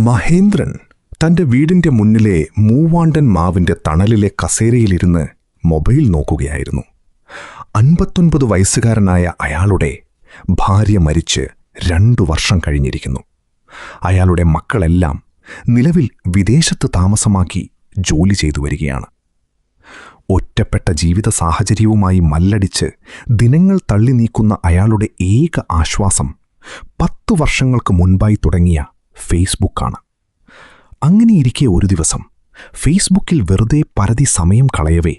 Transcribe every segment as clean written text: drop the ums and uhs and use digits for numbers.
മഹേന്ദ്രൻ തന്റെ വീടിന്റെ മുന്നിലെ മൂവാണ്ടൻ മാവിന്റെ തണലിലെ കസേരയിലിരുന്ന് മൊബൈൽ നോക്കുകയായിരുന്നു. 59 വയസ്സുകാരനായ അയാളുടെ ഭാര്യ മരിച്ച് 2 വർഷം കഴിഞ്ഞിരിക്കുന്നു. അയാളുടെ മക്കളെല്ലാം നിലവിൽ വിദേശത്ത് താമസമാക്കി ജോലി ചെയ്തു വരികയാണ്. ഒറ്റപ്പെട്ട ജീവിത സാഹചര്യവുമായി മല്ലടിച്ച് ദിനങ്ങൾ തള്ളി നീക്കുന്ന അയാളുടെ ഏക ആശ്വാസം 10 വർഷങ്ങൾക്ക് മുൻപായി തുടങ്ങിയ ഫേസ്ബുക്കാണ്. അങ്ങനെയിരിക്കെ ഒരു ദിവസം ഫേസ്ബുക്കിൽ വെറുതെ പരതി സമയം കളയവേ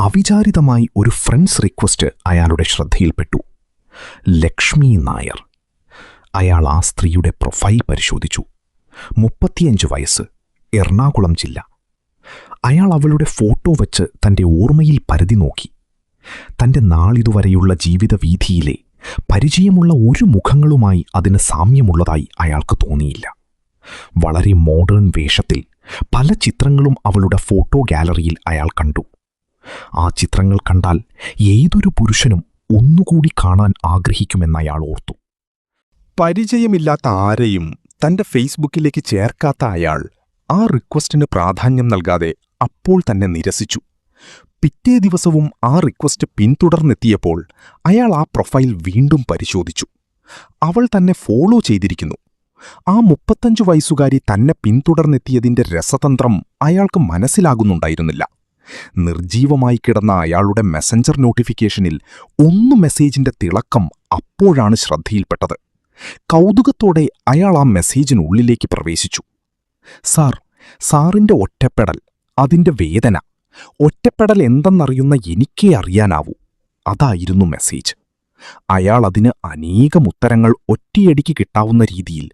അവിചാരിതമായി ഒരു ഫ്രണ്ട്സ് റിക്വസ്റ്റ് അയാളുടെ ശ്രദ്ധയിൽപ്പെട്ടു. ലക്ഷ്മി നായർ. അയാൾ ആ സ്ത്രീയുടെ പ്രൊഫൈൽ പരിശോധിച്ചു. 35 വയസ്സ്, എറണാകുളം ജില്ല. അയാൾ അവളുടെ ഫോട്ടോ വച്ച് തൻ്റെ ഓർമ്മയിൽ പരതി നോക്കി. തൻ്റെ നാളിതുവരെയുള്ള ജീവിതവീഥിയിലെ പരിചയമുള്ള ഒരു മുഖങ്ങളുമായി അതിന് സാമ്യമുള്ളതായി അയാൾക്ക് തോന്നിയില്ല. വളരെ മോഡേൺ വേഷത്തിൽ പല ചിത്രങ്ങളും അവളുടെ ഫോട്ടോ ഗാലറിയിൽ അയാൾ കണ്ടു. ആ ചിത്രങ്ങൾ കണ്ടാൽ ഏതൊരു പുരുഷനും ഒന്നുകൂടി കാണാൻ ആഗ്രഹിക്കുമെന്ന് അയാൾ ഓർത്തു. പരിചയമില്ലാത്ത ആരെയും തന്റെ ഫേസ്ബുക്കിലേക്ക് ചേർക്കാത്ത അയാൾ ആ റിക്വസ്റ്റിന് പ്രാധാന്യം നൽകാതെ അപ്പോൾ തന്നെ നിരസിച്ചു. പിറ്റേ ദിവസവും ആ റിക്വസ്റ്റ് പിന്തുടർന്നെത്തിയപ്പോൾ അയാൾ ആ പ്രൊഫൈൽ വീണ്ടും പരിശോധിച്ചു. അവൾ തന്നെ ഫോളോ ചെയ്തിരിക്കുന്നു. ആ 35 വയസ്സുകാരി തന്നെ പിന്തുടർന്നെത്തിയതിന്റെ രസതന്ത്രം അയാൾക്ക് മനസ്സിലാകുന്നുണ്ടായിരുന്നില്ല. നിർജീവമായി കിടന്ന അയാളുടെ മെസഞ്ചർ നോട്ടിഫിക്കേഷനിൽ മെസ്സേജിന്റെ തിളക്കം അപ്പോഴാണ് ശ്രദ്ധയിൽപ്പെട്ടത്. കൗതുകത്തോടെ അയാൾ ആ മെസ്സേജിനുള്ളിലേക്ക് പ്രവേശിച്ചു. സാറിന്റെ ഒറ്റപ്പെടൽ, അതിന്റെ വേദന, ഒറ്റപ്പെടൽ എന്തെന്നറിയുന്ന എനിക്കേ അറിയാനാവൂ. അതായിരുന്നു മെസ്സേജ്. അയാൾ അതിന് അനേകം ഉത്തരങ്ങൾ ഒറ്റയടിക്ക് കിട്ടാവുന്ന രീതിയിൽ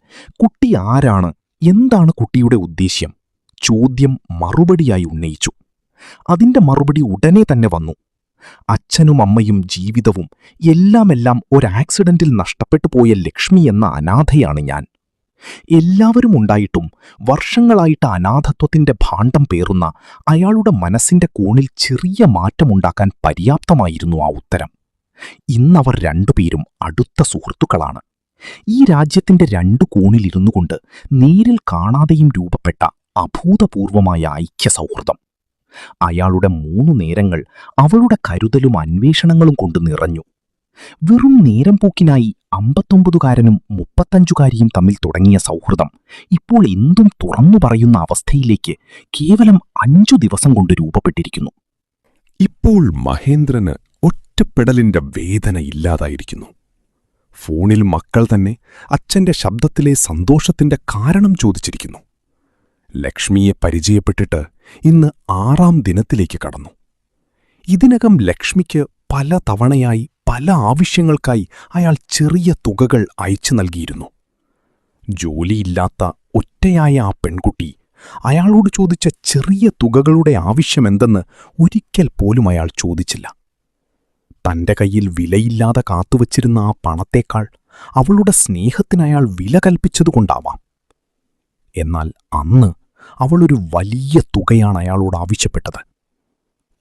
കുട്ടി ആരാണ്, എന്താണ് കുട്ടിയുടെ ഉദ്ദേശ്യം, ചോദ്യം മറുപടിയായി ഉന്നയിച്ചു. അതിന്റെ മറുപടി ഉടനെ തന്നെ വന്നു. അച്ഛനും അമ്മയും ജീവിതവും എല്ലാം ഒരാക്സിഡന്റിൽ നഷ്ടപ്പെട്ടു പോയ ലക്ഷ്മി എന്ന അനാഥയാണ് ഞാൻ. എല്ലാവരും ഉണ്ടായിട്ടും വർഷങ്ങളായിട്ട് അനാഥത്വത്തിന്റെ ഭാണ്ഡം പേറുന്ന അയാളുടെ മനസ്സിന്റെ കോണിൽ ചെറിയ മാറ്റമുണ്ടാക്കാൻ പര്യാപ്തമായിരുന്നു ആ ഉത്തരം. ഇന്നവർ രണ്ടുപേരും അടുത്ത സുഹൃത്തുക്കളാണ്. ഈ രാജ്യത്തിന്റെ 2 കോണിലിരുന്നുകൊണ്ട് നേരിൽ കാണാതെയും രൂപപ്പെട്ട അഭൂതപൂർവമായ ഐക്യസൗഹൃദം. അയാളുടെ 3 നേരങ്ങൾ അവളുടെ കരുതലും അന്വേഷണങ്ങളും കൊണ്ട് നിറഞ്ഞു. വെറും നേരം പോക്കിനായി 59കാരനും 35കാരിയും തമ്മിൽ തുടങ്ങിയ സൗഹൃദം ഇപ്പോൾ എന്തും തുറന്നു പറയുന്ന അവസ്ഥയിലേക്ക് കേവലം 5 ദിവസം കൊണ്ട് രൂപപ്പെട്ടിരിക്കുന്നു. ഇപ്പോൾ മഹേന്ദ്രന് ഒറ്റപ്പെടലിന്റെ വേദന ഇല്ലാതായിരിക്കുന്നു. ഫോണിൽ മക്കൾ തന്നെ അച്ഛന്റെ ശബ്ദത്തിലെ സന്തോഷത്തിന്റെ കാരണം ചോദിച്ചിരിക്കുന്നു. ലക്ഷ്മിയെ പരിചയപ്പെട്ടിട്ട് ഇന്ന് 6ാം ദിനത്തിലേക്ക് കടന്നു. ഇതിനകം ലക്ഷ്മിക്ക് പല തവണയായി പല ആവശ്യങ്ങൾക്കായി അയാൾ ചെറിയ തുകകൾ അയച്ചു നൽകിയിരുന്നു. ജോലിയില്ലാത്ത ഒറ്റയായ ആ പെൺകുട്ടി അയാളോട് ചോദിച്ച ചെറിയ തുകകളുടെ ആവശ്യമെന്തെന്ന് ഒരിക്കൽ പോലും അയാൾ ചോദിച്ചില്ല. തന്റെ കയ്യിൽ വിലയില്ലാതെ കാത്തുവച്ചിരുന്ന ആ പണത്തേക്കാൾ അവളുടെ സ്നേഹത്തിനയാൾ വില കൽപ്പിച്ചതുകൊണ്ടാവാം. എന്നാൽ അന്ന് അവളൊരു വലിയ തുകയാണ് അയാളോട് ആവശ്യപ്പെട്ടത്.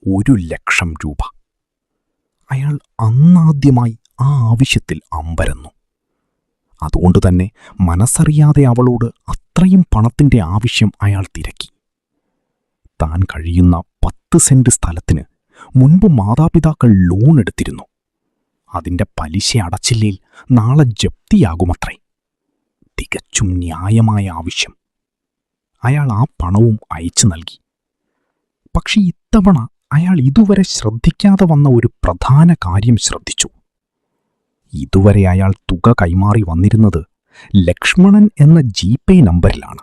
1,00,000 രൂപ. അയാൾ അന്നാദ്യമായി ആ ആവശ്യത്തിൽ അമ്പരന്നു. അതുകൊണ്ടുതന്നെ മനസ്സറിയാതെ അവളോട് അത്രയും പണത്തിന്റെ ആവശ്യം അയാൾ തിരക്കി. താൻ കഴിയുന്ന 10 സെന്റ് സ്ഥലത്തിന് മുൻപ് മാതാപിതാക്കൾ ലോൺ എടുത്തിരുന്നു. അതിന്റെ പലിശ അടച്ചില്ലേൽ നാളെ ജപ്തിയാകുമത്രേ. തികച്ചും ന്യായമായ ആവശ്യം. അയാൾ ആ പണവും അയച്ചു നൽകി. പക്ഷെ ഇത്തവണ അയാൾ ഇതുവരെ ശ്രദ്ധിക്കാതെ വന്ന ഒരു പ്രധാന കാര്യം ശ്രദ്ധിച്ചു. ഇതുവരെ അയാൾ തുക കൈമാറി വന്നിരുന്നത് ലക്ഷ്മണൻ എന്ന ജിപേ നമ്പറിലാണ്.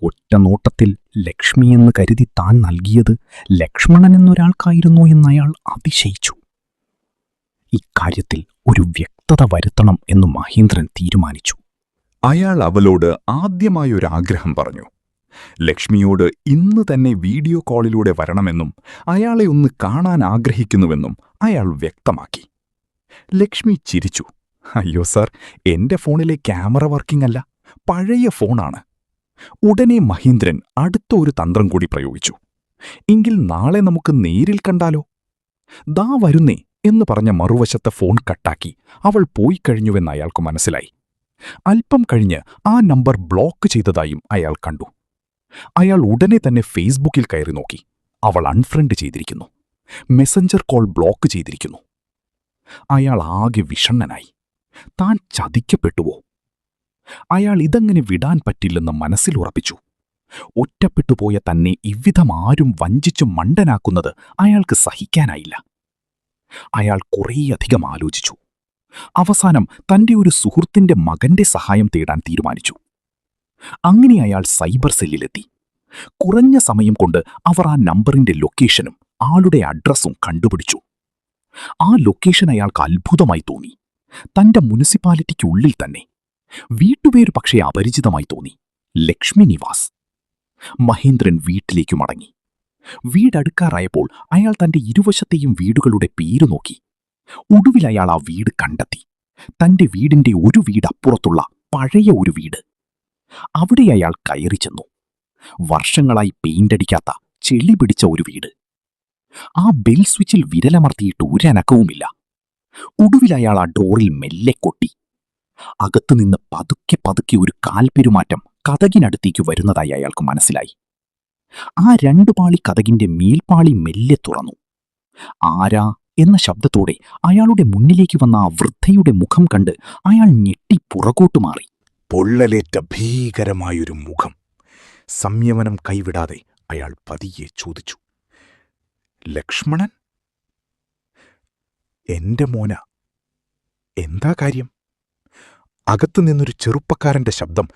ഒറ്റ നോട്ടത്തിൽ ലക്ഷ്മിയെന്ന് കരുതി താൻ നൽകിയത് ലക്ഷ്മണൻ എന്നൊരാൾക്കായിരുന്നോ എന്നയാൾ അതിശയിച്ചു. ഇക്കാര്യത്തിൽ ഒരു വ്യക്തത വരുത്തണം എന്ന് മഹേന്ദ്രൻ തീരുമാനിച്ചു. അയാൾ അവളോട് ആദ്യമായൊരാഗ്രഹം പറഞ്ഞു. ലക്ഷ്മിയോട് ഇന്ന് തന്നെ വീഡിയോ കോളിലൂടെ വരണമെന്നും അയാളെ ഒന്ന് കാണാൻ ആഗ്രഹിക്കുന്നുവെന്നും അയാൾ വ്യക്തമാക്കി. ലക്ഷ്മി ചിരിച്ചു. അയ്യോ സാർ, എന്റെ ഫോണിലെ ക്യാമറ വർക്കിംഗ് അല്ല, പഴയ ഫോണാണ്. ഉടനെ മഹേന്ദ്രൻ അടുത്ത ഒരു തന്ത്രം കൂടി പ്രയോഗിച്ചു. എങ്കിൽ നാളെ നമുക്ക് നേരിൽ കണ്ടാലോ? ദാ വരുന്നേ എന്ന് പറഞ്ഞ മറുവശത്തെ ഫോൺ കട്ടാക്കി അവൾ പോയിക്കഴിഞ്ഞുവെന്ന് അയാൾക്ക് മനസ്സിലായി. അല്പം കഴിഞ്ഞ് ആ നമ്പർ ബ്ലോക്ക് ചെയ്തതായും അയാൾ കണ്ടു. അയാൾ ഉടനെ തന്നെ ഫേസ്ബുക്കിൽ കയറി നോക്കി. അവൾ അൺഫ്രണ്ട് ചെയ്തിരിക്കുന്നു. മെസഞ്ചർ കോൾ ബ്ലോക്ക് ചെയ്തിരിക്കുന്നു. അയാൾ ആകെ വിഷണ്ണനായി. താൻ ചതിക്കപ്പെട്ടുവോ? അയാൾ ഇതങ്ങനെ വിടാൻ പറ്റില്ലെന്ന് മനസ്സിൽ ഉറപ്പിച്ചു. ഒറ്റപ്പെട്ടുപോയ തന്നെ ഇவ்விധം ആരും വഞ്ചിച്ചു മണ്ടനാക്കുന്നത് അയാൾക്ക് സഹിക്കാനായില്ല. അയാൾ കുറേയധികം ആലോചിച്ചു. അവസാനം തന്റെ ഒരു സുഹൃത്തിന്റെ മകന്റെ സഹായം തേടാൻ തീരുമാനിച്ചു. അങ്ങനെ അയാൾ സൈബർ സെല്ലിലെത്തി. കുറഞ്ഞ സമയം കൊണ്ട് അവർ ആ നമ്പറിന്റെ ലൊക്കേഷനും ആളുടെ അഡ്രസ്സും കണ്ടുപിടിച്ചു. ആ ലൊക്കേഷൻ അയാൾക്ക് അത്ഭുതമായി തോന്നി. തന്റെ മുനിസിപ്പാലിറ്റിക്കുള്ളിൽ തന്നെ. വീട്ടുപേര് പക്ഷേ അപരിചിതമായി തോന്നി. ലക്ഷ്മി നിവാസ്. മഹേന്ദ്രൻ വീട്ടിലേക്കു മടങ്ങി. വീടടുക്കാറായപ്പോൾ അയാൾ തന്റെ ഇരുവശത്തെയും വീടുകളുടെ പേര് നോക്കി. ഒടുവിൽ അയാൾ ആ വീട് കണ്ടെത്തി. തന്റെ വീടിന്റെ ഒരു വീടപ്പുറത്തുള്ള പഴയ ഒരു വീട്. അവിടെ അയാൾ കയറി ചെന്നു. വർഷങ്ങളായി പെയിന്റടിക്കാത്ത ചെളി പിടിച്ച ഒരു വീട്. ആ ബെൽ സ്വിച്ചിൽ വിരലമർത്തിയിട്ട് ഒരനക്കവുമില്ല. ഒടുവിൽ അയാൾ ആ ഡോറിൽ മെല്ലെ കൊട്ടി. അകത്തുനിന്ന് പതുക്കെ പതുക്കെ ഒരു കാൽപെരുമാറ്റം കതകിനടുത്തേക്ക് വരുന്നതായി അയാൾക്ക് മനസ്സിലായി. ആ 2 പാളി കതകിന്റെ മേൽപ്പാളി മെല്ലെ തുറന്നു. ആരാ എന്ന ശബ്ദത്തോടെ അയാളുടെ മുന്നിലേക്ക് വന്ന ആ വൃദ്ധയുടെ മുഖം കണ്ട് അയാൾ ഞെട്ടി പുറകോട്ടു മാറി. പൊള്ളലേറ്റ ഭീകരമായൊരു മുഖം. സംയമനം കൈവിടാതെ അയാൾ പതിയെ ചോദിച്ചു, ലക്ഷ്മണൻ? എന്റെ മോന, എന്താ കാര്യം? അകത്തുനിന്നൊരു ചെറുപ്പക്കാരന്റെ ശബ്ദം.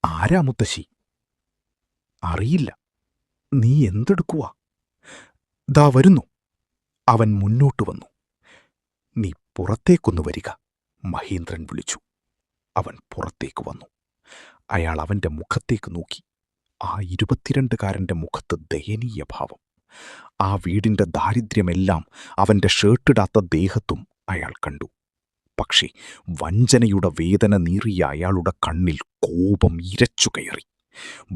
ആരാ മുത്തശ്ശി? അറിയില്ല. നീ എന്തെടുക്കുവാ? ദാ വരുന്നു. അവൻ മുന്നോട്ടു വന്നു. നീ പുറത്തേക്കൊന്നു വരിക, മഹേന്ദ്രൻ വിളിച്ചു. അവൻ പുറത്തേക്ക് വന്നു. അയാൾ അവന്റെ മുഖത്തേക്ക് നോക്കി. ആ 22കാരന്റെ മുഖത്ത് ദയനീയ ഭാവം. ആ വീടിന്റെ ദാരിദ്ര്യമെല്ലാം അവന്റെ ഷർട്ടിടാത്ത ദേഹത്തും അയാൾ കണ്ടു. പക്ഷേ വഞ്ചനയുടെ വേദന നീറിയ അയാളുടെ കണ്ണിൽ കോപം ഇരച്ചു കയറി.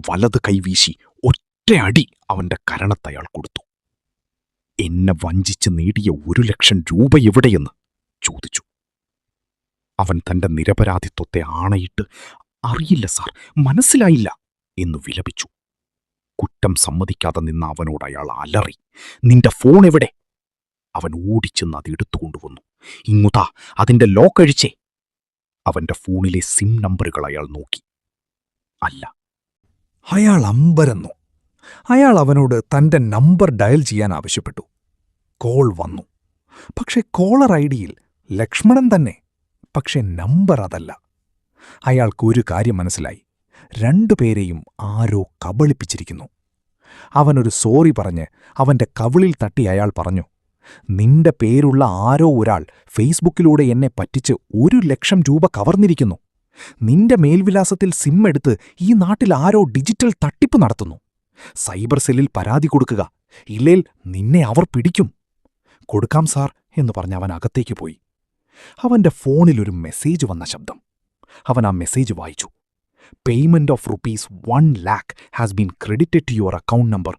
വലത് കൈവീശി ഒറ്റ അടി അവന്റെ കരണത്തയാൾ കൊടുത്തു. എന്നെ വഞ്ചിച്ച് നേടിയ 1,00,000 രൂപ എവിടെയെന്ന് ചോദിച്ചു. അവൻ തന്റെ നിരപരാധിത്വത്തെ ആണയിട്ട്, അറിയില്ല സാർ, മനസ്സിലായില്ല എന്ന് വിലപിച്ചു. കുറ്റം സമ്മതിക്കാതെ നിന്ന അവനോട് അയാൾ അലറി, നിന്റെ ഫോൺ എവിടെ? അവൻ ഓടിച്ചെന്ന് അതെടുത്തുകൊണ്ടുവന്നു. ഇങ്ങുതാ, അതിന്റെ ലോക്ക് അഴിച്ചേ. അവന്റെ ഫോണിലെ സിം നമ്പറുകൾ അയാൾ നോക്കി. അല്ല. അയാൾ അമ്പരന്നു. അയാൾ അവനോട് തന്റെ നമ്പർ ഡയൽ ചെയ്യാൻ ആവശ്യപ്പെട്ടു. കോൾ വന്നു. പക്ഷെ കോളർ ഐഡിയിൽ ലക്ഷ്മണൻ തന്നെ. പക്ഷെ നമ്പർ അതല്ല. അയാൾക്കൊരു കാര്യം മനസ്സിലായി. 2 പേരെയും ആരോ കബളിപ്പിച്ചിരിക്കുന്നു. അവനൊരു സോറി പറഞ്ഞ് അവന്റെ കവിളിൽ തട്ടി അയാൾ പറഞ്ഞു, നിന്റെ പേരുള്ള ആരോ ഒരാൾ ഫേസ്ബുക്കിലൂടെ എന്നെ പറ്റിച്ച് 1,00,000 രൂപ കവർന്നിരിക്കുന്നു. നിന്റെ മേൽവിലാസത്തിൽ സിം എടുത്ത് ഈ നാട്ടിൽ ആരോ ഡിജിറ്റൽ തട്ടിപ്പ് നടത്തുന്നു. സൈബർ സെല്ലിൽ പരാതി കൊടുക്കുക, ഇല്ലേൽ നിന്നെ അവർ പിടിക്കും. കൊടുക്കാം സാർ എന്ന് പറഞ്ഞ് അവൻ അകത്തേക്ക് പോയി. അവന്റെ ഫോണിലൊരു മെസ്സേജ് വന്ന ശബ്ദം. അവൻ ആ മെസ്സേജ് വായിച്ചു. Payment of ₹1 lakh has been credited to your account number